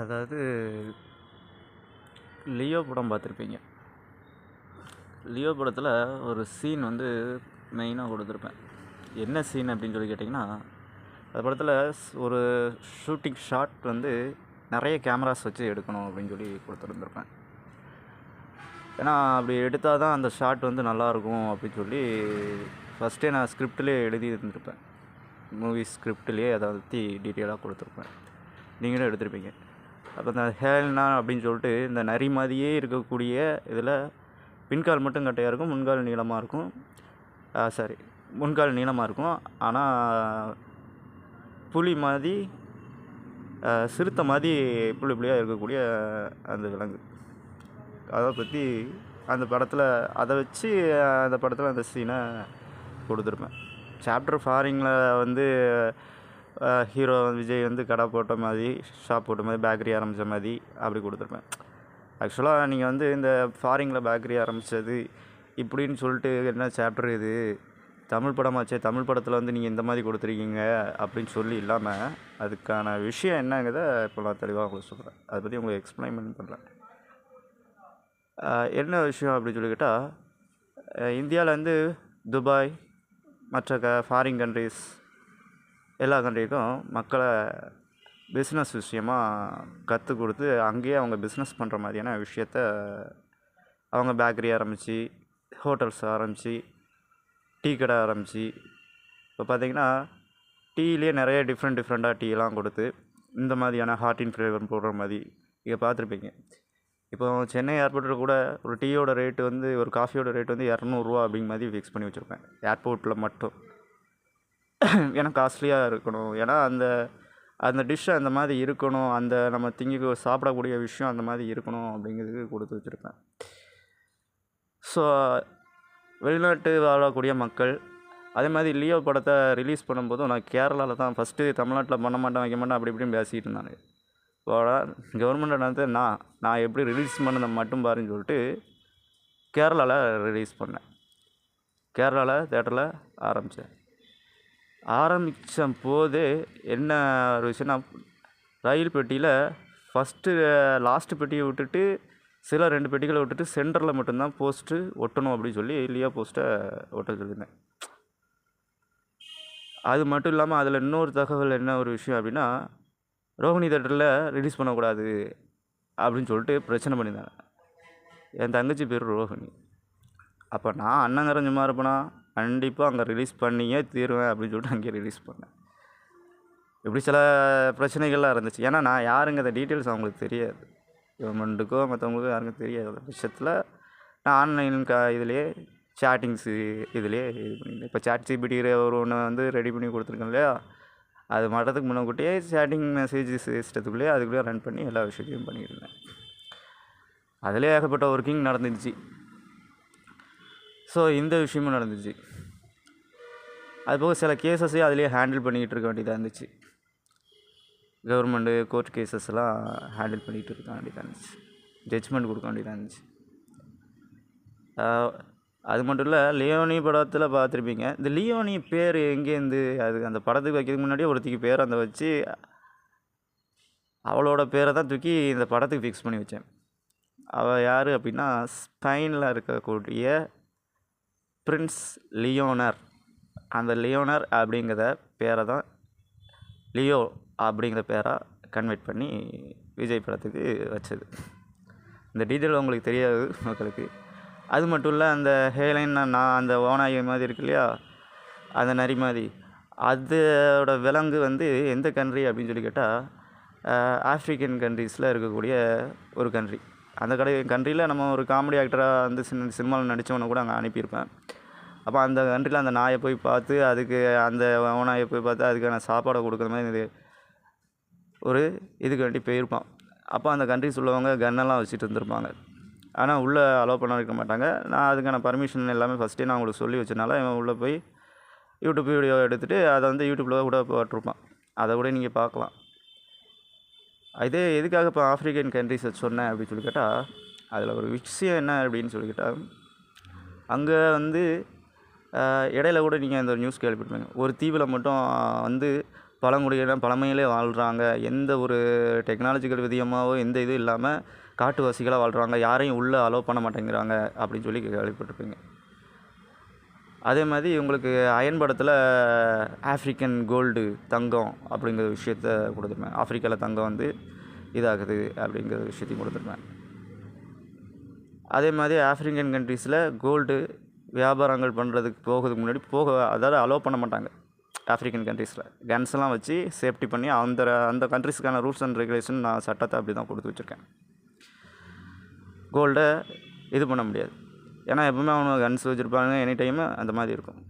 அதாவது லியோ படம் பார்த்துருப்பீங்க. லியோ படத்தில் ஒரு சீன் வந்து மெயினாக கொடுத்துருப்பேன். என்ன சீன் அப்படின்னு சொல்லி கேட்டிங்கன்னா, அந்த படத்தில் ஒரு ஷூட்டிங் ஷாட் வந்து நிறைய கேமராஸ் வச்சு எடுக்கணும் அப்படின்னு சொல்லி கொடுத்துருந்துருப்பேன். ஏன்னா அப்படி எடுத்தால் தான் அந்த ஷாட் வந்து நல்லாயிருக்கும் அப்படின்னு சொல்லி ஃபஸ்ட்டே நான் ஸ்கிரிப்ட்லேயே எழுதி இருந்திருப்பேன். மூவி ஸ்கிரிப்ட்லேயே அதை பற்றி டீட்டெயிலாக கொடுத்துருப்பேன். நீங்களும் எடுத்திருப்பீங்க. அப்போ இந்த ஹேல்னா அப்படின்னு சொல்லிட்டு இந்த நரி மாதிரியே இருக்கக்கூடிய இதில் பின்கால் மட்டும் கட்டையாக இருக்கும், முன்கால் நீளமாக இருக்கும். முன்கால் நீளமாக இருக்கும். ஆனால் புலி மாதிரி சிறுத்தை மாதிரி புள்ளி புள்ளியாக இருக்கக்கூடிய அந்த விலங்கு, அதை பற்றி அந்த படத்தில் அதை வச்சு அந்த படத்தில் அந்த சீனை கொடுத்துருப்பேன். சாப்டர் ஃபாரிங்கில் வந்து ஹீரோ விஜய் வந்து கடை போட்ட மாதிரி, ஷாப் போட்ட மாதிரி, பேக்கரி ஆரம்பித்த மாதிரி அப்படி கொடுத்துருப்பேன். ஆக்சுவலாக நீங்கள் வந்து இந்த ஃபாரிங்கில் பேக்கரி ஆரம்பித்தது இப்படின்னு சொல்லிட்டு என்ன சாப்டர் இது, தமிழ் படமாச்சே, தமிழ் படத்தில் வந்து நீங்கள் இந்த மாதிரி கொடுத்துருக்கீங்க அப்படின்னு சொல்லி இல்லாமல் அதுக்கான விஷயம் என்னங்கிறத இப்போ நான் தெளிவாக உங்களுக்கு சொல்கிறேன். அதை பற்றி உங்களுக்கு எக்ஸ்பிளைன் பண்ணுறேன். என்ன விஷயம் அப்படின்னு சொல்லி கேட்டால், இந்தியாவில் வந்து துபாய் மற்ற ஃபாரின் கண்ட்ரிஸ் எல்லா கண்ட்ரிக்கும் மக்களை பிஸ்னஸ் விஷயமாக கற்றுக் கொடுத்து அங்கேயே அவங்க பிஸ்னஸ் பண்ணுற மாதிரியான விஷயத்த அவங்க பேக்கரி ஆரம்பித்து, ஹோட்டல்ஸ் ஆரம்பித்து, டீ கடை ஆரம்பித்து, இப்போ பார்த்திங்கன்னா டீலேயே நிறைய டிஃப்ரெண்ட்டாக டீலாம் கொடுத்து இந்த மாதிரியான ஹாட் இன் ஃப்ளேவர் போடுற மாதிரி இங்கே பார்த்துருப்பீங்க. இப்போ சென்னை ஏர்போர்ட்டில் கூட ஒரு டீயோட ரேட்டு வந்து, ஒரு காஃபியோட ரேட் வந்து 200 அப்படிங்கிற மாதிரி ஃபிக்ஸ் பண்ணி வச்சுருப்பேன் ஏர்போர்ட்டில் மட்டும். ஏன்னா காஸ்ட்லியாக இருக்கணும், ஏன்னா அந்த அந்த டிஷ்ஷு அந்த மாதிரி இருக்கணும், அந்த நம்ம சாப்பிடக்கூடிய விஷயம் அந்த மாதிரி இருக்கணும் அப்படிங்கிறதுக்கு கொடுத்து வச்சுருப்பேன். ஸோ வெளிநாட்டு வாழக்கூடிய மக்கள் அதே மாதிரி லியோ படத்தை ரிலீஸ் பண்ணும்போதும் நான் கேரளாவில் தான் ஃபஸ்ட்டு, தமிழ்நாட்டில் பண்ண மாட்டேன் வைக்க மாட்டேன் அப்படி இப்படின்னு பேசிகிட்டு இருந்தாங்க. கவர்மெண்ட் வந்து நான் எப்படி ரிலீஸ் பண்ணதை மட்டும் பாருன்னு சொல்லிட்டு கேரளாவில் ரிலீஸ் பண்ணேன். கேரளாவில் தேட்டரில் ஆரம்பித்த போது என்ன ஒரு விஷயம்னா, ரயில் பெட்டியில் லாஸ்ட்டு பெட்டியை விட்டுட்டு சில 2 பெட்டிகளை விட்டுட்டு சென்டரில் மட்டும்தான் போஸ்ட்டு ஒட்டணும் அப்படின்னு சொல்லி லியோ போஸ்ட்டை ஒட்ட சொல்லியிருந்தேன். அது மட்டும் இல்லாமல் அதில் இன்னொரு தகவல் என்ன ஒரு விஷயம் அப்படின்னா, ரோஹிணி தேட்டரில் ரிலீஸ் பண்ணக்கூடாது அப்படின்னு சொல்லிட்டு பிரச்சனை பண்ணியிருந்தாங்க. என் தங்கச்சி பேர் ரோஹிணி. அப்போ நான் அண்ணங்கிறன் சும்மா இருப்பேனா, கண்டிப்பாக அங்கே ரிலீஸ் பண்ணியே தீருவேன் அப்படின்னு சொல்லிட்டு அங்கேயே ரிலீஸ் பண்ணேன். இப்படி சில பிரச்சனைகள்லாம் இருந்துச்சு. ஏன்னா நான் யாருங்கிற டீட்டெயில்ஸ் அவங்களுக்கு தெரியாது, கவர்மெண்ட்டுக்கோ மற்றவங்களுக்கோ யாருக்கும் தெரியாத பட்சத்தில் நான் ஆன்லைன் இதுலேயே சேட்டிங்ஸு இதுலேயே இது பண்ணியிருந்தேன். இப்போ சாட் ஜிபிடி ஒரு ஒன்று வந்து ரெடி பண்ணி கொடுத்துருக்கேன் இல்லையா, அது மாட்டத்துக்கு முன்னக்கூட்டியே சேட்டிங் மெசேஜ் சிஸ்டத்துக்குள்ளேயே அதுக்குள்ளேயே ரன் பண்ணி எல்லா விஷயத்தையும் பண்ணியிருந்தேன். அதிலே ஏகப்பட்ட ஒர்க்கிங் நடந்துச்சு. ஸோ இந்த விஷயமும் நடந்துச்சு. அதுபோக சில கேசஸையும் அதிலே ஹேண்டில் பண்ணிக்கிட்டு இருக்க வேண்டியதாக இருந்துச்சு. கவர்மெண்ட்டு கோர்ட் கேசஸ்லாம் ஹேண்டில் பண்ணிகிட்டு இருக்க வேண்டியதாக இருந்துச்சு, ஜட்ஜ்மெண்ட் கொடுக்க வேண்டியதாக இருந்துச்சு. அது மட்டும் இல்லை, லியோனி படத்தில் பார்த்துருப்பீங்க. இந்த லியோனி பேர் எங்கேருந்து, அது அந்த படத்துக்கு வைக்கிறதுக்கு முன்னாடியே ஒருத்திக்கு பேர் அந்த வச்சு அவளோட பேரை தான் தூக்கி இந்த படத்துக்கு ஃபிக்ஸ் பண்ணி வச்சேன். அவள் யார் அப்படின்னா, ஸ்பெயினில் இருக்கக்கூடிய பிரின்ஸ் லியோனர். அந்த லியோனர் அப்படிங்கிற பேரை தான் லியோ அப்படிங்கிற பேராக கன்வெர்ட் பண்ணி விஜய் படத்துக்கு வச்சது. இந்த டீட்டெயில் உங்களுக்கு தெரியாது மக்களுக்கு. அது மட்டும் இல்லை, அந்த ஹேலைன் நான் அந்த ஓனாயி மாதிரி இருக்கு இல்லையா, அந்த நரி மாதிரி, அதோட விலங்கு வந்து எந்த கண்ட்ரி அப்படின்னு சொல்லி கேட்டால், ஆஃப்ரிக்கன் கண்ட்ரீஸில் இருக்கக்கூடிய ஒரு கண்ட்ரி. அந்த கண்ட்ரியில் நம்ம ஒரு காமெடி ஆக்டராக வந்து சினிமாவில் நடித்தவனை கூட அங்கே அனுப்பியிருப்பேன். அப்போ அந்த கண்ட்ரியில் அந்த நாயை போய் பார்த்து, அதுக்கு அந்த ஓனாயை போய் பார்த்து அதுக்கான சாப்பாடை கொடுக்குற மாதிரி ஒரு இதுக்கு வேண்டி போயிருப்பான். அப்போ அந்த கண்ட்ரிஸ் உள்ளவங்க கன்னெல்லாம் வச்சுட்டு இருந்திருப்பாங்க. ஆனால் உள்ளே அலோவ் பண்ண வைக்க மாட்டாங்க. நான் அதுக்கான பர்மிஷன் எல்லாமே ஃபஸ்ட்டே நான் உங்களுக்கு சொல்லி வச்சனால இவன் உள்ளே போய் யூடியூப் வீடியோ எடுத்துகிட்டு அதை வந்து யூடியூப்பில் கூட போட்டிருப்பான். அதை கூட நீங்கள் பார்க்கலாம். இதே எதுக்காக இப்போ ஆஃப்ரிக்கன் கண்ட்ரிஸை சொன்னேன் அப்படின்னு சொல்லி கேட்டால், அதில் ஒரு விஷயம் என்ன அப்படின்னு சொல்லி கேட்டால், அங்கே வந்து இடையில கூட நீங்கள் இந்த நியூஸ் கேள்விப்பட்டிருப்பீங்க. ஒரு தீவில் மட்டும் வந்து பழங்குடியினர் பழமையிலே வாழ்கிறாங்க, எந்த ஒரு டெக்னாலஜிக்கல் விதியமாவோ எந்த இதுவும் இல்லாமல் காட்டுவாசிகளாக வாழ்கிறாங்க, யாரையும் உள்ளே அலோவ் பண்ண மாட்டேங்கிறாங்க அப்படின்னு சொல்லி கேள்விப்பட்டிருப்பீங்க. அதே மாதிரி உங்களுக்கு அயன் படத்தில் ஆஃப்ரிக்கன் கோல்டு தங்கம் அப்படிங்கிற விஷயத்த கொடுத்துருப்பேன். ஆஃப்ரிக்காவில் தங்கம் வந்து இதாகுது அப்படிங்கிற விஷயத்தையும் கொடுத்துருப்பேன். அதே மாதிரி ஆஃப்ரிக்கன் கண்ட்ரீஸில் கோல்டு வியாபாரங்கள் பண்ணுறதுக்கு போகிறதுக்கு முன்னாடி அதாவது அலோவ் பண்ண மாட்டாங்க. ஆஃப்ரிக்கன் கண்ட்ரீஸில் கன்ஸ்லாம் வச்சு சேஃப்டி பண்ணி அந்த கண்ட்ரீஸுக்கான ரூல்ஸ் அண்ட் ரெகுலேஷன் நான் சட்டத்தை அப்படி தான் கொடுத்து வச்சுருக்கேன். கோல்டை இது பண்ண முடியாது, ஏன்னா எப்பவுமே அவங்க கன்ஸ் வச்சுருப்பாங்க, எனி டைமு அந்த மாதிரி இருக்கும்.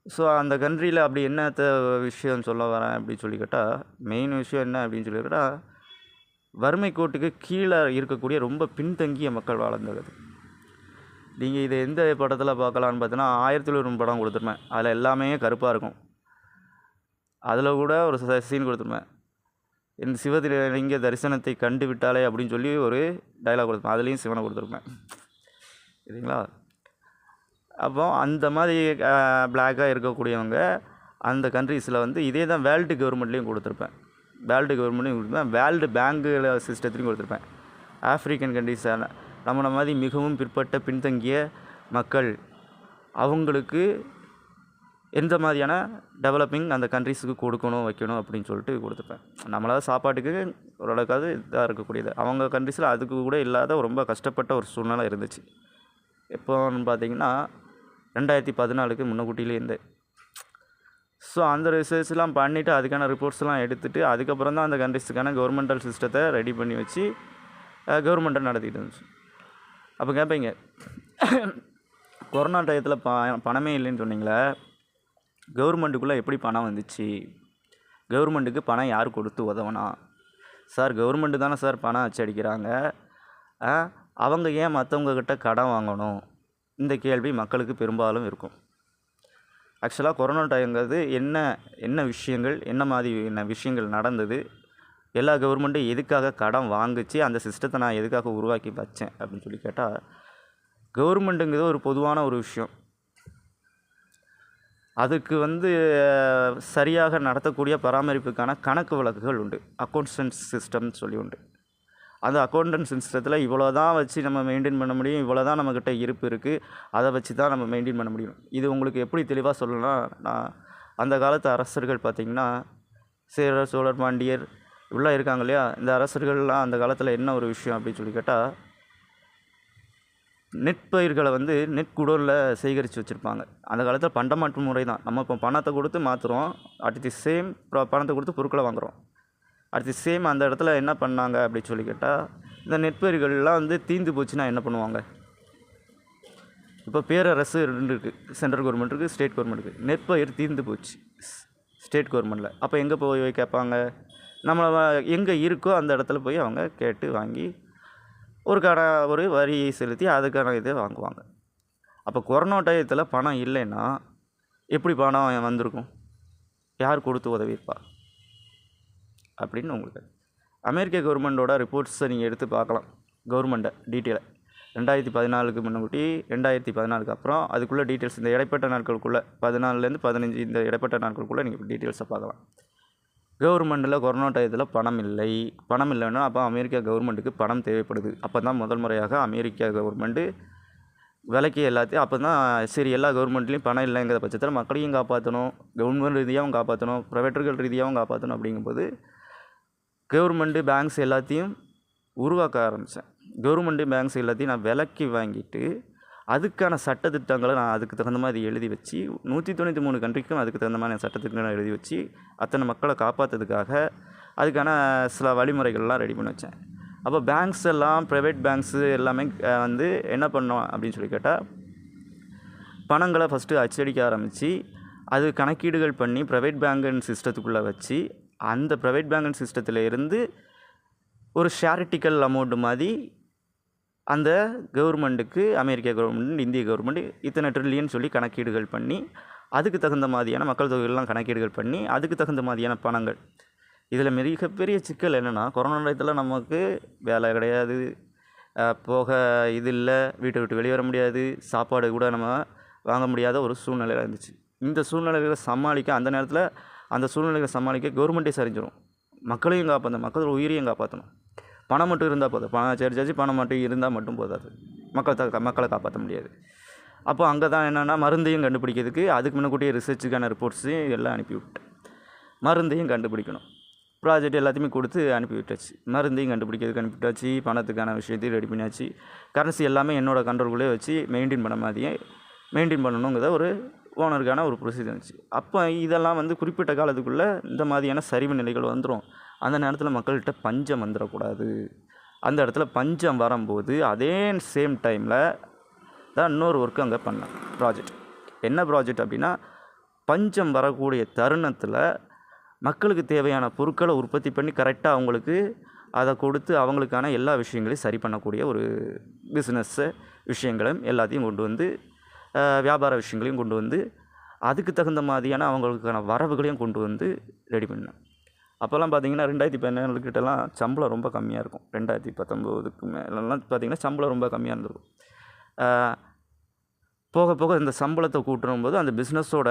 ஸோ அந்த கண்ட்ரியில் அப்படி என்னத்த விஷயம் சொல்ல வரேன் அப்படின்னு சொல்லி கேட்டால், மெயின் விஷயம் என்ன அப்படின்னு சொல்லி கேட்டால், வறுமை கோட்டுக்கு கீழே இருக்கக்கூடிய ரொம்ப பின்தங்கிய மக்கள் வாழ்ந்தது. நீங்கள் இதை எந்த படத்தில் பார்க்கலான்னு பார்த்தீங்கன்னா, 1001 படம் கொடுத்துருப்பேன். அதில் எல்லாமே கருப்பாக இருக்கும். அதில் கூட ஒரு சீன் கொடுத்துருப்பேன், என் சிவலிங்க தரிசனத்தை கண்டு விட்டாலே அப்படின்னு சொல்லி ஒரு டைலாக் கொடுத்துருப்பேன். அதுலேயும் சிவனை கொடுத்துருப்பேன், சரிங்களா? அப்போ அந்த மாதிரி பிளாக்காக இருக்கக்கூடியவங்க அந்த கண்ட்ரீஸில் வந்து இதே தான் வேர்ல்டு கவர்மெண்ட்லேயும் கொடுத்துருப்பேன். வேர்ல்டு கவர்மெண்ட்லையும் கொடுத்துருப்பேன், வேர்ல்டு பேங்கு சிஸ்டத்துலையும் கொடுத்துருப்பேன். ஆஃப்ரிக்கன் கண்ட்ரீஸான நம்மளை மாதிரி மிகவும் பிற்பட்ட பின்தங்கிய மக்கள், அவங்களுக்கு எந்த மாதிரியான டெவலப்பிங் அந்த கண்ட்ரீஸுக்கு கொடுக்கணும் வைக்கணும் அப்படின்னு சொல்லிட்டு கொடுத்துருப்பேன். நம்மளால் சாப்பாட்டுக்கு ஓரளவுக்காவது இதாக இருக்கக்கூடியது, அவங்க கண்ட்ரீஸில் அதுக்கு கூட இல்லாத ரொம்ப கஷ்டப்பட்ட ஒரு சூழ்நிலை இருந்துச்சு. எப்போன்னு பார்த்தீங்கன்னா 2014 முன்னக்கூட்டிலேருந்து. ஸோ அந்த ரிசர்ச்லாம் பண்ணிவிட்டு அதுக்கான ரிப்போர்ட்ஸ்லாம் எடுத்துகிட்டு அதுக்கப்புறம் தான் அந்த கண்ட்ரிஸுக்கான கவர்மெண்டல் சிஸ்டத்தை ரெடி பண்ணி வச்சு கவர்மெண்ட்டை நடத்திட்டு இருந்துச்சு. அப்போ கேட்பீங்க, கொரோனா டயத்தில் பணமே இல்லைன்னு சொன்னீங்களே, கவர்மெண்ட்டுக்குள்ளே எப்படி பணம் வந்துச்சு, கவர்மெண்ட்டுக்கு பணம் யார் கொடுத்து உதவனா? சார் கவர்மெண்ட்டு தானே சார் பணம் அச்சடிக்கிறாங்க, அவங்க ஏன் மற்றவங்கக்கிட்ட கடன் வாங்கணும்? இந்த கேள்வி மக்களுக்கு பெரும்பாலும் இருக்கும். ஆக்சுவலாக கொரோனா டைம்ங்கிறது என்ன விஷயங்கள், என்ன மாதிரி விஷயங்கள் நடந்தது, எல்லா கவர்மெண்ட்டும் எதுக்காக கடன் வாங்குச்சு, அந்த சிஸ்டத்தை நான் எதுக்காக உருவாக்கி வச்சேன் அப்படின்னு சொல்லி கேட்டால், கவர்மெண்ட்டுங்கிறது ஒரு பொதுவான ஒரு விஷயம். அதுக்கு வந்து சரியாக நடத்தக்கூடிய பராமரிப்புக்கான கணக்கு வழக்குகள் உண்டு, அக்கௌண்டன்ஸ் சிஸ்டம்னு சொல்லி உண்டு. அந்த அக்கௌண்டன்ஸ் சிஸ்டத்தில் இவ்வளோ தான் வச்சு நம்ம மெயின்டைன் பண்ண முடியும், இவ்வளோ தான் நம்மக்கிட்ட இருப்பு இருக்குது, அதை வச்சு தான் நம்ம மெயின்டைன் பண்ண முடியும். இது உங்களுக்கு எப்படி தெளிவாக சொல்லலாம், நான் அந்த காலத்து அரசர்கள் பார்த்திங்கன்னா, சேரர் சோழர் பாண்டியர் இப்படிலாம் இருக்காங்க இல்லையா, இந்த அரசர்கள்லாம் அந்த காலத்தில் என்ன ஒரு விஷயம் அப்படின்னு சொல்லி கேட்டால், நெற்பயிர்களை வந்து நெற்குடோரில் சேகரித்து வச்சுருப்பாங்க. அந்த காலத்தில் பண்டமாற்று முறை தான். நம்ம இப்போ பணத்தை கொடுத்து மாற்றுறோம், அட் தி சேம் பணத்தை கொடுத்து பொருட்களை வாங்குகிறோம். அட் தி சேம் அந்த இடத்துல என்ன பண்ணாங்க அப்படின்னு சொல்லி கேட்டால், இந்த நெற்பயிர்கள்லாம் வந்து தீர்ந்து போச்சுன்னா என்ன பண்ணுவாங்க? இப்போ பேரரசு ரெண்டு இருக்குது, சென்ட்ரல் கவர்மெண்ட் இருக்குது, ஸ்டேட் கவர்மெண்ட் இருக்குது. நெற்பயிர் தீர்ந்து போச்சு ஸ்டேட் கவர்மெண்ட்டில், அப்போ எங்கே போய் கேட்பாங்க? நம்மளை எங்கே இருக்கோ அந்த இடத்துல போய் அவங்க கேட்டு வாங்கி ஒரு வரியை செலுத்தி அதுக்கான இதை வாங்குவாங்க. அப்போ கொரோனா டயத்தில் பணம் இல்லைன்னா எப்படி பணம் வந்திருக்கும்? யார் கொடுத்து உதவியிருப்பா அப்படின்னு உங்களுக்கு அமெரிக்க கவர்மெண்ட்டோட ரிப்போர்ட்ஸை நீங்கள் எடுத்து பார்க்கலாம். கவர்மெண்ட்டை டீட்டெயிலை 2014 முன்னாடி 2014 அப்புறம் அதுக்குள்ளே டீட்டெயில்ஸ் இந்த இடைப்பட்ட நாட்களுக்குள்ளே 14லேருந்து 15 இந்த இடைப்பட்ட நாட்களுக்குள்ளே நீங்கள் டீட்டெயில்ஸை பார்க்கலாம். கவர்மெண்ட்டில் கொரோனா டயத்தில் பணம் இல்லைன்னா அப்போ அமெரிக்கா கவர்மெண்ட்டுக்கு பணம் தேவைப்படுது. அப்போ தான் முதல் முறையாக அமெரிக்கா கவர்மெண்ட்டு விலைக்கு எல்லாத்தையும் அப்போ தான் சரி, எல்லா கவர்மெண்ட்லேயும் பணம் இல்லைங்கிற பட்சத்தில் மக்களையும் காப்பாற்றணும், கவர்மெண்ட் ரீதியாகவும் காப்பாற்றணும், ப்ரைவேட்டர்கள் ரீதியாகவும் காப்பாற்றணும். அப்படிங்கும்போது கவர்மெண்ட்டு பேங்க்ஸ் எல்லாத்தையும் உருவாக்க ஆரம்பித்தேன். கவர்மெண்ட்டு பேங்க்ஸ் எல்லாத்தையும் நான் விலைக்கு வாங்கிட்டு அதுக்கான சட்டத்திட்டங்களை நான் அதுக்கு தகுந்த மாதிரி எழுதி வச்சு 193 கண்ட்ரிக்கும் அதுக்கு தகுந்த மாதிரி சட்டத்திட்டங்களை எழுதி வச்சு அத்தனை மக்களை காப்பாற்றுறதுக்காக அதுக்கான சில வழிமுறைகள்லாம் ரெடி பண்ணி வச்சேன். அப்போ பேங்க்ஸ் எல்லாம் ப்ரைவேட் பேங்க்ஸு எல்லாமே வந்து என்ன பண்ணோம் அப்படின்னு சொல்லி கேட்டால், பணங்களை ஃபஸ்ட்டு அச்சடிக்க ஆரம்பித்து அது கணக்கீடுகள் பண்ணி ப்ரைவேட் பேங்க் சிஸ்டத்துக்குள்ளே வச்சு அந்த ப்ரைவேட் பேங்க் சிஸ்டத்தில் இருந்து ஒரு ஷேரிட்டிக்கல் அமௌண்ட் மாதிரி அந்த கவர்மெண்ட்டுக்கு அமெரிக்கா கவர்மெண்ட் இந்திய கவர்மெண்ட் இத்தனை ட்ரில்லியன் சொல்லி கணக்கீடுகள் பண்ணி அதுக்கு தகுந்த மாதிரியான மக்கள் தொகையெல்லாம் கணக்கீடுகள் பண்ணி அதுக்கு தகுந்த மாதிரியான பணங்கள். இதில் மிகப்பெரிய சிக்கல் என்னென்னா, கொரோனா நேரத்தில் நமக்கு வேலை கிடையாது, போக இது இல்லை, வீட்டை விட்டு வெளியே வர முடியாது, சாப்பாடு கூட நம்ம வாங்க முடியாத ஒரு சூழ்நிலையில் இருந்துச்சு. இந்த சூழ்நிலைகளை சமாளிக்க அந்த நேரத்தில் அந்த சூழ்நிலைகளை சமாளிக்க கவர்மெண்ட்டே சரிஞ்சிடும். மக்களையும் காப்பாற்றணும், மக்களோட உயிரையும் காப்பாற்றணும். பணம் மட்டும் இருந்தால் போதும், பணம் மட்டும் இருந்தால் மட்டும் போதாது, மக்களை காப்பாற்ற முடியாது. அப்போ அங்கே தான் என்னென்னா மருந்தையும் கண்டுபிடிக்கிறதுக்கு அதுக்கு முன்னக்கூட்டியே ரிசர்ச்சுக்கான ரிப்போர்ட்ஸையும் எல்லாம் அனுப்பிவிட்டேன். மருந்தையும் கண்டுபிடிக்கணும், ப்ராஜெக்ட் எல்லாத்தையுமே கொடுத்து அனுப்பி விட்டாச்சு. மருந்தையும் கண்டுபிடிக்கிறதுக்கு அனுப்பிவிட்டாச்சு, பணத்துக்கான விஷயத்தையும் ரெடி பண்ணியாச்சு. கரன்சி எல்லாமே என்னோடய கண்ட்ரோல்குள்ளே வச்சு மெயின்டைன் பண்ணணுங்கிறத ஒரு ஓனருக்கான ஒரு ப்ரொசீஜர் இருந்துச்சு. அப்போ இதெல்லாம் குறிப்பிட்ட காலத்துக்குள்ளே இந்த மாதிரியான சரிவு நிலைகள் வந்துடும். அந்த நேரத்தில் மக்கள்கிட்ட பஞ்சம் வந்துடக்கூடாது. அந்த இடத்துல பஞ்சம் வரும்போது அதே சேம் டைமில் தான் இன்னொரு ஒர்க்கு அங்கே பண்ணேன். ப்ராஜெக்ட் என்ன ப்ராஜெக்ட் அப்படின்னா, பஞ்சம் வரக்கூடிய தருணத்தில் மக்களுக்கு தேவையான பொருட்களை உற்பத்தி பண்ணி கரெக்டாக அவங்களுக்கு அதை கொடுத்து அவங்களுக்கான எல்லா விஷயங்களையும் சரி பண்ணக்கூடிய ஒரு பிஸ்னஸ்ஸு விஷயங்களும் எல்லாத்தையும் கொண்டு வந்து, வியாபார விஷயங்களையும் கொண்டு வந்து, அதுக்கு தகுந்த மாதிரியான அவங்களுக்கான வரவுகளையும் கொண்டு வந்து ரெடி பண்ணேன். அப்போல்லாம் பார்த்திங்கன்னா 2017 கிட்டலாம் சம்பளம் ரொம்ப கம்மியாக இருக்கும். 2019க்கு மேலெலாம் பார்த்திங்கன்னா சம்பளம் ரொம்ப கம்மியாக இருந்திருக்கும். போக போக இந்த சம்பளத்தை கூட்டும்போது அந்த பிஸ்னஸோட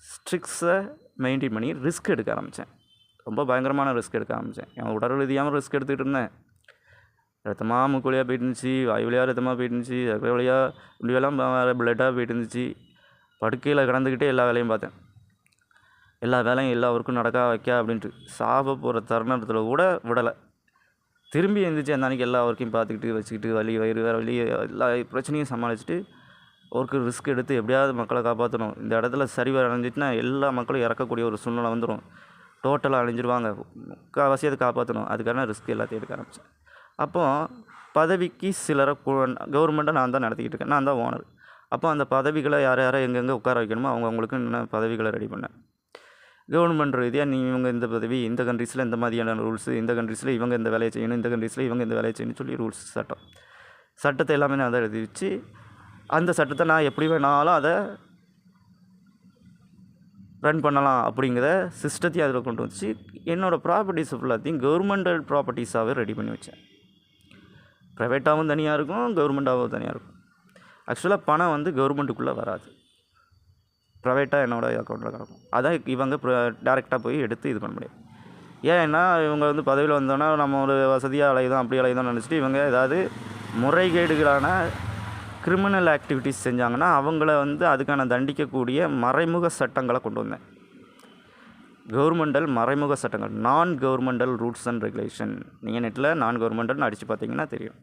ஸ்ட்ரிக்ஸை மெயின்டைன் பண்ணி ரிஸ்க் எடுக்க ஆரம்பித்தேன். ரொம்ப பயங்கரமான ரிஸ்க் எடுக்க ஆரம்பித்தேன். என் உடல் ரீதியாக ரிஸ்க் எடுத்துக்கிட்டு இருந்தேன். ரத்தமாக மூக்கு வழியாக போயிட்டு இருந்துச்சு, வாய் வழியாக ரத்தமாக போயிட்டு இருந்துச்சு, சக்கரை வழியாக இப்படியெல்லாம் பிளட்டாக போயிட்டு இருந்துச்சு. படுக்கையில் கிடந்துக்கிட்டே எல்லா வேலையும் பார்த்தேன். எல்லா வேலையும் எல்லா ஒர்க்கும் நடக்க வைக்க அப்படின்ட்டு சாப போகிற தருணத்தில் கூட விடலை. திரும்பி எழுந்திரிச்சு அந்த அன்றைக்கி எல்லா ஒர்க்கையும் பார்த்துக்கிட்டு வச்சுக்கிட்டு வயிறு வேறு வலி எல்லா பிரச்சனையும் சமாளிச்சுட்டு ஒர்க்கு ரிஸ்க் எடுத்து எப்படியாவது மக்களை காப்பாற்றணும். இந்த இடத்துல சரிவர அடைஞ்சிட்டுனா எல்லா மக்களும் இறக்கக்கூடிய ஒரு சூழ்நிலை வந்துடும். டோட்டலாக அழிஞ்சிருவாங்க. முக்கால்வாசி அதை காப்பாற்றணும். அதுக்கான ரிஸ்க் எல்லாத்தையும் எடுக்க ஆரம்பித்தேன். அப்போது பதவிக்கு சிலரை கவர்மெண்ட்டை நான் தான் நடத்திக்கிட்டு இருக்கேன். நான் தான் ஓனர். அப்போ அந்த பதவிகளை யாரை எங்கெங்கே உட்கார வைக்கணுமோ அவங்களுக்கு நான் பதவிகளை ரெடி பண்ணேன். கவர்மெண்ட் ரீதியாக இவங்க இந்த பதவி, இந்த கண்ட்ரீஸில் இந்த மாதிரியான ரூல்ஸு, இந்த கண்ட்ரீஸில் இவங்க இந்த வேலையை செய்யணும், இந்த கண்ட்ரீஸில் இவங்க இந்த வேலையை செய்யணும்னு சொல்லி ரூல்ஸ் சட்டத்தை எல்லாமே நான் அதை எழுதி வச்சு, அந்த சட்டத்தை நான் எப்படி வேணாலும் அதை ரன் பண்ணலாம் அப்படிங்கிற சிஸ்டத்தையும் அதில் கொண்டு வச்சு என்னோடய ப்ராப்பர்ட்டிஸ் ஃபுல்லாத்தையும் கவர்மெண்டல் ப்ராப்பர்ட்டிஸாகவே ரெடி பண்ணி வச்சேன். ப்ரைவேட்டாகவும் தனியாக இருக்கும், கவர்மெண்ட்டாகவும் தனியாக இருக்கும். ஆக்சுவலாக பணம் கவர்மெண்ட்டுக்குள்ளே வராது, ப்ரைவேட்டாக என்னோடய அக்கௌண்ட்டில் கிடக்கும். அதான் இவங்க டேரெக்டாக போய் எடுத்து இது பண்ண முடியும். ஏன்னா இவங்க பதவியில் வந்தோன்னா நம்ம ஒரு வசதியாக அலையுதோம் அப்படி அலையுதோன்னு நினச்சிட்டு இவங்க ஏதாவது முறைகேடுகளான கிரிமினல் ஆக்டிவிட்டீஸ் செஞ்சாங்கன்னா அவங்கள அதுக்கான தண்டிக்கக்கூடிய மறைமுக சட்டங்களை கொண்டு வந்தேன். கவர்மெண்டல் மறைமுக சட்டங்கள், நான் கவர்மெண்டல் ரூல்ஸ் அண்ட் ரெகுலேஷன். நீங்கள் நெட்டில் நான் கவர்மெண்டல்னு அடித்து பார்த்தீங்கன்னா தெரியும்.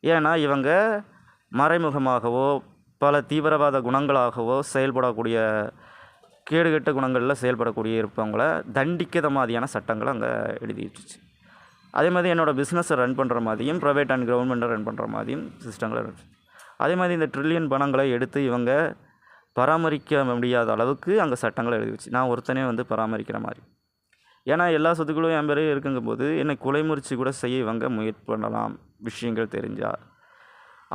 ஏன்னா இவங்க மறைமுகமாகவோ பல தீவிரவாத குணங்களாகவோ செயல்படக்கூடிய கேடுகெட்ட குணங்களில் செயல்படக்கூடிய இருப்பவங்கள தண்டிக்கிற மாதிரியான சட்டங்களை அங்கே எழுதி வச்சுச்சு. அதே மாதிரி என்னோடய பிஸ்னஸை ரன் பண்ணுற மாதிரியும் ப்ரைவேட் அண்ட் கவர்மெண்ட்டை ரன் பண்ணுற மாதிரியும் சிஸ்டங்களை இருந்துச்சு. அதே மாதிரி இந்த ட்ரில்லியன் பணங்களை எடுத்து இவங்க பராமரிக்க முடியாத அளவுக்கு அங்கே சட்டங்களை எழுதி வச்சு நான் ஒருத்தனே பராமரிக்கிற மாதிரி. ஏன்னா எல்லா சொத்துக்களும் என் பேரே இருக்குங்கும் போது என்னை கொலைமுறிச்சு கூட செய்ய இவங்க முயற்சி பண்ணலாம், விஷயங்கள் தெரிஞ்சால்.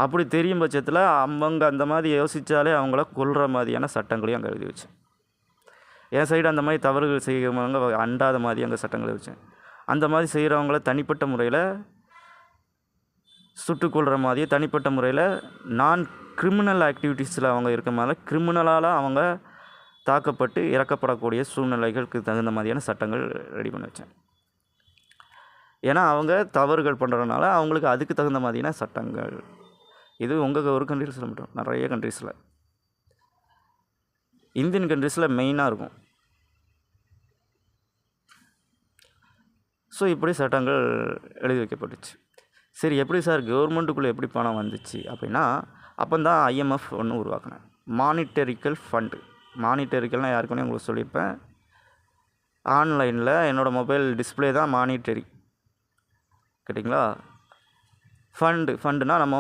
அப்படி தெரியும் பட்சத்தில் அவங்க அந்த மாதிரி யோசித்தாலே அவங்கள கொல்கிற மாதிரியான சட்டங்களையும் அங்கே எழுதி வச்சேன். என் சைடு அந்த மாதிரி தவறுகள் செய்கிறவங்க அண்டாத மாதிரி அங்கே சட்டங்களை வச்சேன். அந்த மாதிரி செய்கிறவங்கள தனிப்பட்ட முறையில் சுட்டுக்கொள்கிற மாதிரியே தனிப்பட்ட முறையில் நான் கிரிமினல் ஆக்டிவிட்டீஸில் அவங்க இருக்க மாதிரி கிரிமினலால் அவங்க தாக்கப்பட்டு இறக்கப்படக்கூடிய சூழ்நிலைகளுக்கு தகுந்த மாதிரியான சட்டங்கள் ரெடி பண்ணி வச்சேன். ஏன்னா அவங்க தவறுகள் பண்ணுறதுனால அவங்களுக்கு அதுக்கு தகுந்த மாதிரியான சட்டங்கள். இது உங்கள் ஒரு கண்ட்ரீஸில் மட்டும், நிறைய கண்ட்ரீஸில், இந்தியன் கண்ட்ரீஸில் மெயினாக இருக்கும். ஸோ இப்படி சட்டங்கள் எழுதி வைக்கப்பட்டுச்சு. சரி, எப்படி சார் கவர்மெண்ட்டுக்குள்ளே எப்படி பணம் வந்துச்சு அப்படின்னா, அப்போ தான் ஐஎம்எஃப் ஒன்று உருவாக்கினேன், மானிட்டரிக்கல் ஃபண்டு. மானிட்டரிக்கல்னால் யாருக்குன்னே உங்களுக்கு சொல்லியிருப்பேன். ஆன்லைனில் என்னோடய மொபைல் டிஸ்பிளே தான் மானிட்டரி, கேட்டிங்களா? ஃபண்டுனால் நம்ம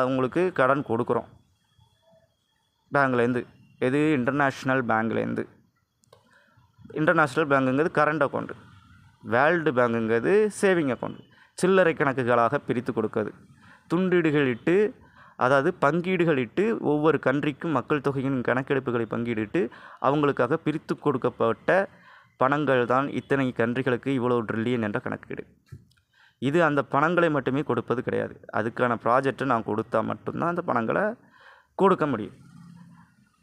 அவங்களுக்கு கடன் கொடுக்குறோம் பேங்க்லேருந்து. எது? இன்டர்நேஷ்னல் பேங்க்லேருந்து. இன்டர்நேஷ்னல் பேங்குங்கிறது கரண்ட் அக்கௌண்ட்டு, வேர்ல்டு பேங்குங்கிறது சேவிங் அக்கௌண்ட். சில்லறை கணக்குகளாக பிரித்து கொடுக்குறது, துண்டீடுகளிட்டு, அதாவது பங்கீடுகளிட்டு ஒவ்வொரு கண்ட்ரிக்கும் மக்கள் தொகையின் கணக்கெடுப்புகளை பங்கீடிட்டு அவங்களுக்காக பிரித்து கொடுக்கப்பட்ட பணங்கள் தான் இத்தனை கண்ட்ரிகளுக்கு இவ்வளோ ட்ரில்லியன் என்ற கணக்கீடு. இது அந்த பணங்களை மட்டுமே கொடுப்பது கிடையாது, அதுக்கான ப்ராஜெக்டை நான் கொடுத்தா மட்டும்தான் அந்த பணங்களை கொடுக்க முடியும்.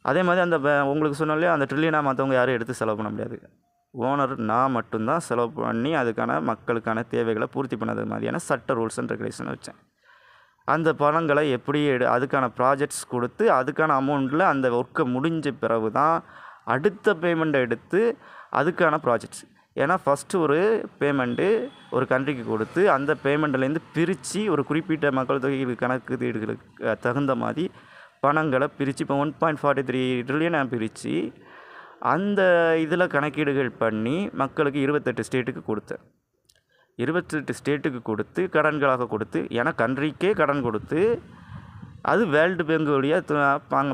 அதே மாதிரி அந்த உங்களுக்கு சொன்னாலே அந்த ட்ரில்லியனாக மற்றவங்க யாரும் எடுத்து செலவு பண்ண முடியாது. ஓனர் நான் மட்டும்தான் செலவு பண்ணி அதுக்கான மக்களுக்கான தேவைகளை பூர்த்தி பண்ணது மாதிரியான சட்ட ரூல்ஸ் அண்ட் ரெகுலேஷன் வச்சேன். அந்த பணங்களை எப்படி அதுக்கான ப்ராஜெக்ட்ஸ் கொடுத்து அதுக்கான அமௌண்ட்டில் அந்த ஒர்க்கை முடிஞ்ச பிறகு தான் அடுத்த பேமெண்ட்டை எடுத்து அதுக்கான ப்ராஜெக்ட்ஸ். ஏன்னா ஃபஸ்ட்டு ஒரு பேமெண்ட்டு ஒரு கண்ட்ரிக்கு கொடுத்து அந்த பேமெண்ட்லேருந்து பிரித்து ஒரு குறிப்பிட்ட மக்கள் தொகை கணக்குகளுக்கு தகுந்த மாதிரி பணங்களை பிரித்து இப்போ 1.43 ட்ரில்லியனை பிரித்து அந்த இதில் கணக்கீடுகள் பண்ணி மக்களுக்கு 28 ஸ்டேட்டுக்கு கொடுத்தேன். 28 ஸ்டேட்டுக்கு கொடுத்து கடன்களாக கொடுத்து, ஏன்னா கண்ட்ரிக்கே கடன் கொடுத்து அது வேர்ல்டு பேங்க் வழியாக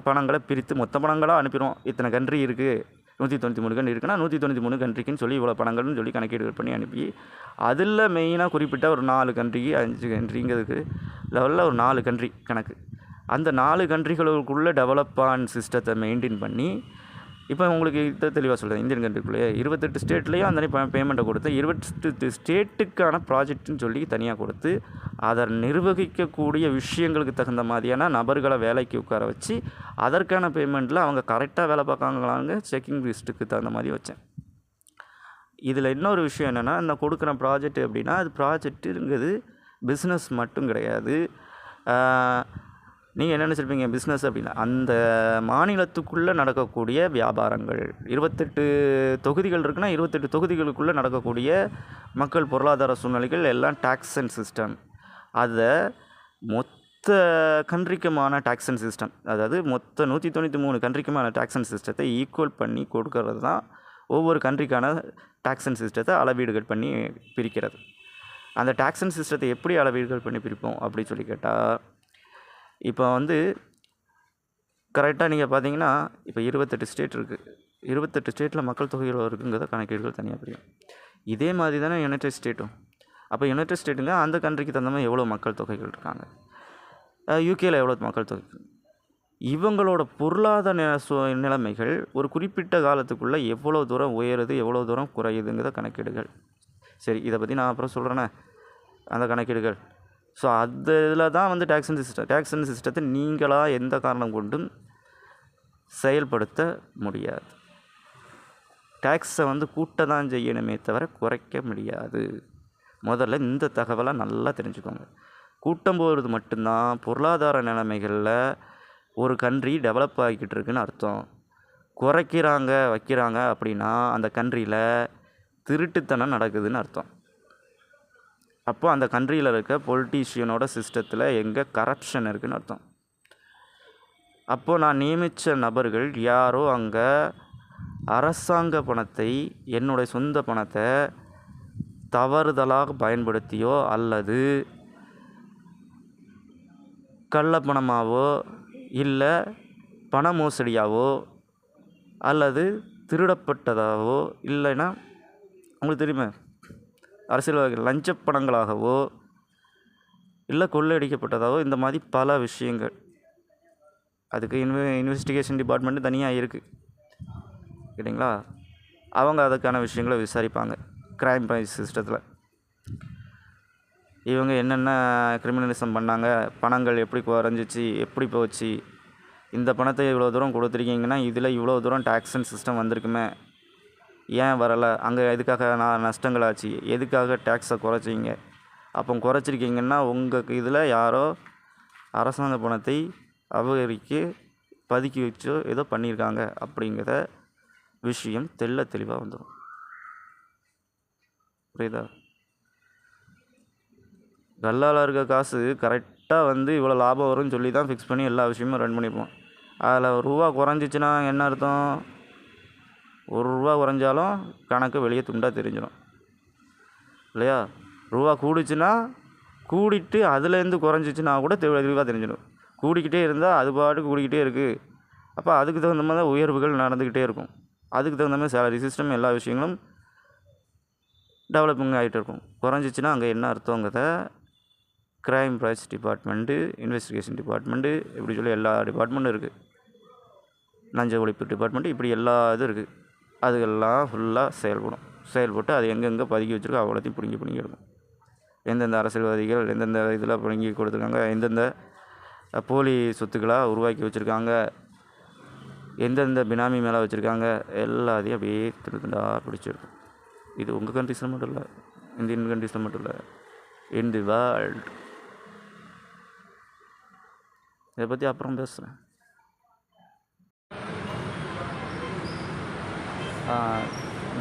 பணங்களை பிரித்து மொத்த பணங்களாக அனுப்பிடுவோம். இத்தனை கண்ட்ரி இருக்குது, 193 கண்ட்ரி இருக்குன்னா 193 கண்ட்ரிக்குன்னு சொல்லி இவ்வளோ பணங்கள்னு சொல்லி கணக்கீடுகள் பண்ணி அனுப்பி அதில் மெயினாக குறிப்பிட்ட ஒரு 4 கண்ட்ரிக்கு 5 கண்ட்ரிங்கிறதுக்கு லெவலில் ஒரு 4 கண்ட்ரி கணக்கு. அந்த 4 கண்ட்ரிகளுக்குள்ளே டெவலப் ஆன் சிஸ்டத்தை மெயின்டைன் பண்ணி இப்போ உங்களுக்கு தெளிவாக சொல்கிறேன். இந்தியன் கண்ட்ரிக்குள்ளேயே 28 ஸ்டேட்லேயும் அந்த பேமெண்ட்டை கொடுத்து 28 ஸ்டேட்டுக்கான ப்ராஜெக்ட்னு சொல்லி தனியாக கொடுத்து அதை நிர்வகிக்கக்கூடிய விஷயங்களுக்கு தகுந்த மாதிரியான நபர்களை வேலைக்கு உட்கார வச்சு அதற்கான பேமெண்ட்டில் அவங்க கரெக்டாக வேலை பார்க்காங்களாங்க செக்கிங் லிஸ்ட்டுக்கு தகுந்த மாதிரி வச்சேன். இதில் இன்னொரு விஷயம் என்னென்னா, இந்த கொடுக்குற ப்ராஜெக்ட் அப்படின்னா அது ப்ராஜெக்ட்டுங்கிறது பிஸ்னஸ் மட்டும் கிடையாது. நீங்கள் என்ன நினச்சிருப்பீங்க பிஸ்னஸ் அப்படின்னா, அந்த மாநிலத்துக்குள்ளே நடக்கக்கூடிய வியாபாரங்கள் 28 தொகுதிகள் இருக்குன்னா 28 தொகுதிகளுக்குள்ளே நடக்கக்கூடிய மக்கள் பொருளாதார சூழ்நிலைகள் எல்லாம் டேக்ஸ் அண்ட் சிஸ்டம். அதை மொத்த கண்ட்ரிக்குமான டேக்ஸ் அண்ட் சிஸ்டம், அதாவது மொத்த 193 கண்ட்ரிக்குமான டேக்ஸ் அண்ட் சிஸ்டத்தை ஈக்குவல் பண்ணி கொடுக்கறது தான் ஒவ்வொரு கண்ட்ரிக்கான டேக்ஸ் அண்ட் சிஸ்டத்தை அளவீடுகள் பண்ணி பிரிக்கிறது. அந்த டேக்ஸ் அண்ட் சிஸ்டத்தை எப்படி அளவீடுகள் பண்ணி பிரிப்போம் அப்படின்னு சொல்லி கேட்டால், இப்போ கரெக்டாக நீங்கள் பார்த்தீங்கன்னா இப்போ 28 ஸ்டேட் இருக்குது. 28 ஸ்டேட்டில் மக்கள் தொகை எவ்வளோ இருக்குங்கிறத கணக்கீடுகள் தனியாக பிரியும். இதே மாதிரி தானே யுனைடெட் ஸ்டேட்டும். அப்போ யுனைடெட் ஸ்டேட்டுங்க அந்த கண்ட்ரிக்கு தகுந்த மாதிரி எவ்வளோ மக்கள் தொகைகள் இருக்காங்க, யூகேயில் எவ்வளோ மக்கள் தொகை, இவங்களோட பொருளாதார நிலைமைகள் ஒரு குறிப்பிட்ட காலத்துக்குள்ளே எவ்வளோ தூரம் உயருது எவ்வளோ தூரம் குறையுதுங்கிற கணக்கீடுகள். சரி, இதை பற்றி நான் அப்புறம் சொல்கிறேன்னே அந்த கணக்கீடுகள். ஸோ அந்த இதில் தான் டேக்ஸ் அண்ட் சிஸ்டத்தை நீங்களாக எந்த காரணம் கொண்டும் செயல்படுத்த முடியாது. டேக்ஸை கூட்ட தான் செய்யணுமே தவிர குறைக்க முடியாது. முதல்ல இந்த தகவலை நல்லா தெரிஞ்சுக்கோங்க. கூட்டம் போகிறது மட்டும்தான் பொருளாதார நிலைமைகளில் ஒரு கண்ட்ரி டெவலப் ஆகிக்கிட்டு இருக்குன்னு அர்த்தம். குறைக்கிறாங்க வைக்கிறாங்க அப்படின்னா அந்த கண்ட்ரியில் திருட்டுத்தனம் நடக்குதுன்னு அர்த்தம். அப்போ அந்த கண்ட்ரியில் இருக்க பொலிட்டீஷியனோட சிஸ்டத்தில் எங்கே கரப்ஷன் இருக்குதுன்னு அர்த்தம். அப்போது நான் நியமித்த நபர்கள் யாரோ அங்கே அரசாங்க பணத்தை என்னுடைய சொந்த பணத்தை தவறுதலாக பயன்படுத்தியோ அல்லது கள்ளப்பணமாவோ இல்லை பண மோசடியாவோ அல்லது திருடப்பட்டதாகவோ இல்லைன்னா உங்களுக்கு தெரியுமா அரசியல்வாதிகள் லஞ்ச பணங்களாகவோ இல்லை கொள்ளையடிக்கப்பட்டதாகவோ இந்த மாதிரி பல விஷயங்கள். அதுக்கு இன்வெஸ்டிகேஷன் டிபார்ட்மெண்ட்டு தனியாக இருக்குது கேட்டிங்களா. அவங்க அதுக்கான விஷயங்களை விசாரிப்பாங்க. க்ரைம் பிரான்ச் சிஸ்டத்தில் இவங்க என்னென்ன கிரிமினலிசம் பண்ணாங்க, பணங்கள் எப்படி குறைஞ்சிச்சு, எப்படி போச்சு, இந்த பணத்தை இவ்வளோ தூரம் கொடுத்துருக்கீங்கன்னா இதில் இவ்வளோ தூரம் டேக்ஸ் அண்ட் சிஸ்டம் வந்திருக்குமே, ஏன் வரலை, அங்கே எதுக்காக நஷ்டங்களாச்சு, எதுக்காக டேக்ஸை குறைச்சிங்க, அப்போ குறைச்சிருக்கீங்கன்னா உங்கள் இதில் யாரோ அரசாங்க பணத்தை அபகரிக்க பதுக்கி வச்சோ ஏதோ பண்ணியிருக்காங்க அப்படிங்கிற விஷயம் தெளிவாக வந்துடும். புரியுதா? கல்லால் இருக்க காசு கரெக்டாக இவ்வளோ லாபம் வரும்னு சொல்லி தான் ஃபிக்ஸ் பண்ணி எல்லா விஷயமும் ரன் பண்ணிப்போம். அதில் ரூபா குறைஞ்சிச்சின்னா என்ன அர்த்தம், ₹1 குறைஞ்சாலும் கணக்கு வெளியே துண்டாக தெரிஞ்சிடும் இல்லையா. ரூபா கூடிச்சுன்னா கூடிட்டு அதுலேருந்து குறைஞ்சிச்சின்னா கூட தெளிவாக தெரிஞ்சிடும். கூடிக்கிட்டே இருந்தால் அது பாட்டுக்கு கூடிக்கிட்டே இருக்குது. அப்போ அதுக்கு தகுந்த மாதிரி தான் உயர்வுகள் நடந்துக்கிட்டே இருக்கும். அதுக்கு தகுந்த மாதிரி சேலரி சிஸ்டம் எல்லா விஷயங்களும் டெவலப்பிங் ஆகிட்டு இருக்கும். குறைஞ்சிச்சின்னா அங்கே என்ன அர்த்தங்கிறத crime branch department, investigation department இப்படி சொல்லி எல்லா டிபார்ட்மெண்ட்டும் இருக்குது. லஞ்ச ஒழிப்பு டிபார்ட்மெண்ட்டு இப்படி எல்லா இதுவும் இருக்குது. அதுக்கெல்லாம் ஃபுல்லாக செயல்பட்டு அது எங்கெங்கே பதுக்கி வச்சுருக்கோ அவ்வளோத்தையும் பிடுங்கி எடுக்கும். எந்தெந்த அரசியல்வாதிகள் எந்தெந்த இதில் பிடுங்கி கொடுத்துருக்காங்க, எந்தெந்த போலி சொத்துக்களாக உருவாக்கி வச்சுருக்காங்க, எந்தெந்த பினாமி மேலே வச்சுருக்காங்க எல்லாத்தையும் அப்படியே திருத்தண்டா பிடிச்சிருக்கும். இது உங்கள் கண்ட்ரீஸில் மட்டும் இல்லை, இந்தியன் கண்ட்ரீஸில் மட்டும் இல்லை, இன் தி வேர்ல்டு. இதை பற்றி அப்புறம் பேசுகிறேன்.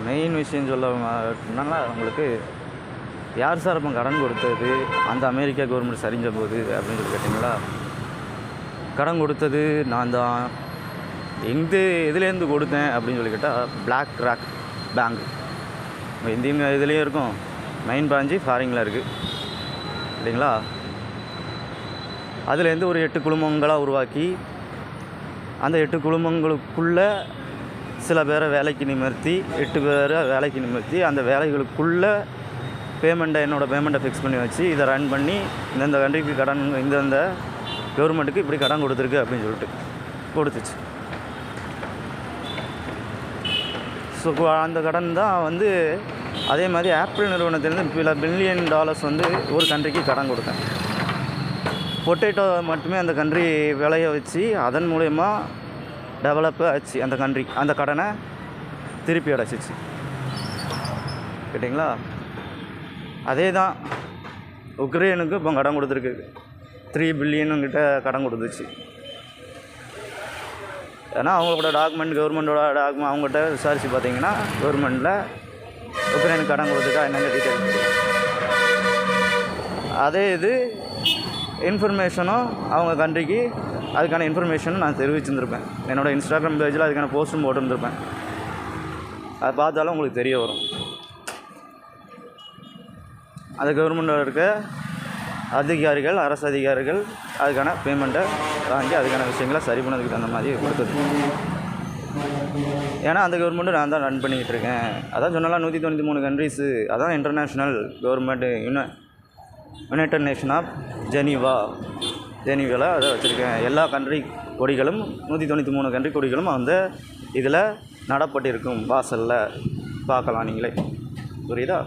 மெயின் விஷயம் சொல்ல என்னன்னா, உங்களுக்கு யார் சார் இப்போ கடன் கொடுத்தது அந்த அமெரிக்கா கவர்மெண்ட் சரிஞ்ச போது அப்படின்னு சொல்லி கேட்டிங்களா? கடன் கொடுத்தது நான் தான். எந்த இதுலேருந்து கொடுத்தேன் அப்படின்னு சொல்லி கேட்டால் பிளாக் ராக் பேங்க். இந்தியன் இதுலேயும் இருக்கும், மெயின் பிரான்ச்சு ஃபாரினில் இருக்குது இல்லைங்களா? அதுலேருந்து ஒரு 8 குழுமங்களாக உருவாக்கி அந்த 8 குழுமங்களுக்குள்ளே சில பேரை வேலைக்கு நிமிர்த்தி 8 பேரை வேலைக்கு நிமிர்த்தி அந்த வேலைகளுக்குள்ளே என்னோடய பேமெண்ட்டை ஃபிக்ஸ் பண்ணி வச்சு இதை ரன் பண்ணி இந்தந்த கண்ட்ரிக்கு கடன், இந்தந்த கவர்மெண்ட்டுக்கு இப்படி கடன் கொடுத்துருக்கு அப்படின்னு சொல்லிட்டு கொடுத்துச்சு. ஸோ அந்த கடன் தான் அதே மாதிரி ஆப்பிள் நிறுவனத்திலேருந்து பல $1 பில்லியன் ஒரு கண்ட்ரிக்கு கடன் கொடுத்தேன். பொட்டேட்டோ மட்டுமே அந்த கண்ட்ரி விளைய வச்சு அதன் மூலயமா டெவலப் ஆச்சு அந்த கண்ட்ரி. அந்த கடனை திருப்பி அடைச்சிச்சு. கேட்டிங்களா? அதே தான் உக்ரைனுக்கு இப்போ கடன் கொடுத்துருக்கு. 3 பில்லியன் கிட்ட கடன் கொடுத்துச்சு. ஏன்னா அவங்களோட டாக்குமெண்ட், கவர்மெண்ட்டோட டாக்குமெண்ட் அவங்ககிட்ட விசாரித்து பார்த்தீங்கன்னா கவர்மெண்ட்டில் உக்ரைனுக்கு கடன் கொடுத்துருக்கா என்னென்ன டீட்டெயில். அதே இது இன்ஃபர்மேஷனும் அவங்க கண்ட்ரிக்கு அதுக்கான இன்ஃபர்மேஷனும் நான் தெரிவிச்சுருந்துருப்பேன். என்னோடய இன்ஸ்டாகிராம் பேஜில் அதுக்கான போஸ்ட்டும் போட்டுருந்துருப்பேன். அதை பார்த்தாலும் உங்களுக்கு தெரிய வரும். அந்த கவர்மெண்ட்டில் இருக்க அதிகாரிகள், அரசு அதிகாரிகள் அதுக்கான பேமெண்ட்டை வாங்கி அதுக்கான விஷயங்களை சரி பண்ணதுக்கு தகுந்த மாதிரி கொடுத்தது. ஏன்னா அந்த கவர்மெண்ட்டு நான் தான் ரன் பண்ணிக்கிட்டு இருக்கேன். அதான் சொன்னாலாம் 193 கண்ட்ரீஸு, அதான் international government united nation of ஜெனீவாவில் அதை வச்சுருக்கேன். எல்லா கண்ட்ரி கொடிகளும் 193 கண்ட்ரி கொடிகளும் இதில் நடப்பட்டிருக்கும். வாசலில் பார்க்கலாம் நீங்களே. புரியுதா?